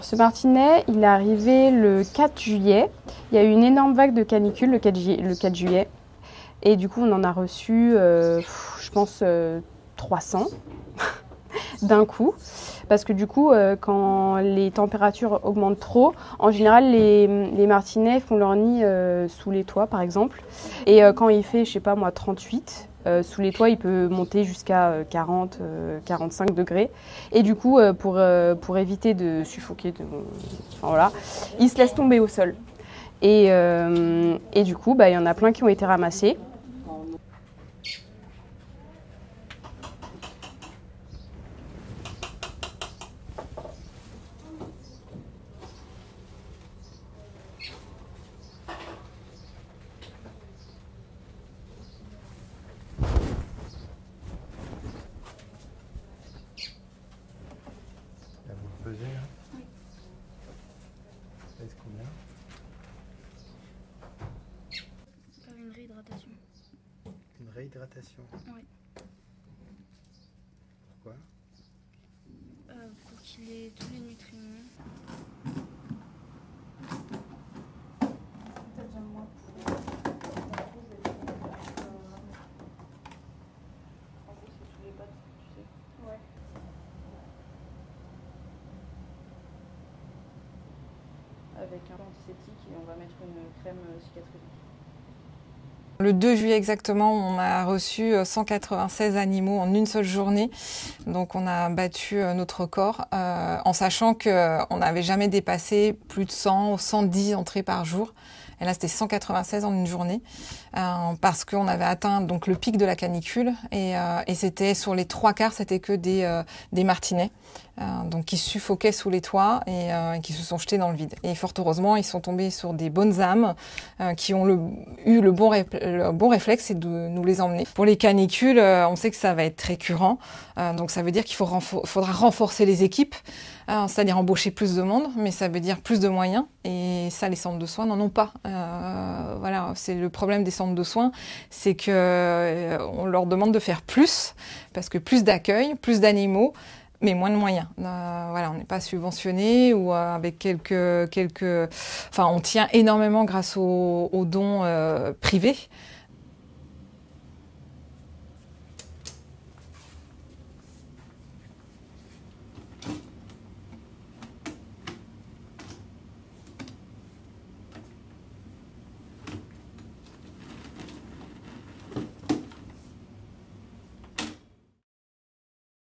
Ce martinet, il est arrivé le 4 juillet. Il y a eu une énorme vague de canicule le 4 juillet. Et du coup, on en a reçu, je pense, 300 d'un coup. Parce que du coup, quand les températures augmentent trop, en général, les martinets font leur nid sous les toits, par exemple. Et quand il fait, je sais pas moi, 38, sous les toits, il peut monter jusqu'à 40, 45 degrés. Et du coup, pour éviter de suffoquer, enfin, voilà, il se laisse tomber au sol. Et du coup, il y en a plein qui ont été ramassés. Là, vous le pesez, là? Oui. Ça pèse combien? Faire une réhydratation. Une réhydratation? Oui. Pourquoi? Pour qu'il ait tous les nutriments. Avec un antiseptique et on va mettre une crème cicatrifiante. Le 2 juillet exactement, on a reçu 196 animaux en une seule journée. Donc on a battu notre record en sachant qu'on n'avait jamais dépassé plus de 100 ou 110 entrées par jour. Et là, c'était 196 en une journée parce qu'on avait atteint donc le pic de la canicule et c'était sur les 3/4, c'était que des martinets. Donc qui suffoquaient sous les toits et qui se sont jetés dans le vide. Et fort heureusement, ils sont tombés sur des bonnes âmes qui ont eu le bon réflexe, c'est de nous les emmener. Pour les canicules, on sait que ça va être récurrent, donc ça veut dire qu'il faudra renforcer les équipes, c'est-à-dire embaucher plus de monde, mais ça veut dire plus de moyens, et ça, les centres de soins n'en ont pas. Voilà, c'est le problème des centres de soins, c'est que on leur demande de faire plus, parce que plus d'accueil, plus d'animaux, mais moins de moyens. Voilà, on n'est pas subventionné ou avec quelques... Enfin, on tient énormément grâce aux dons privés.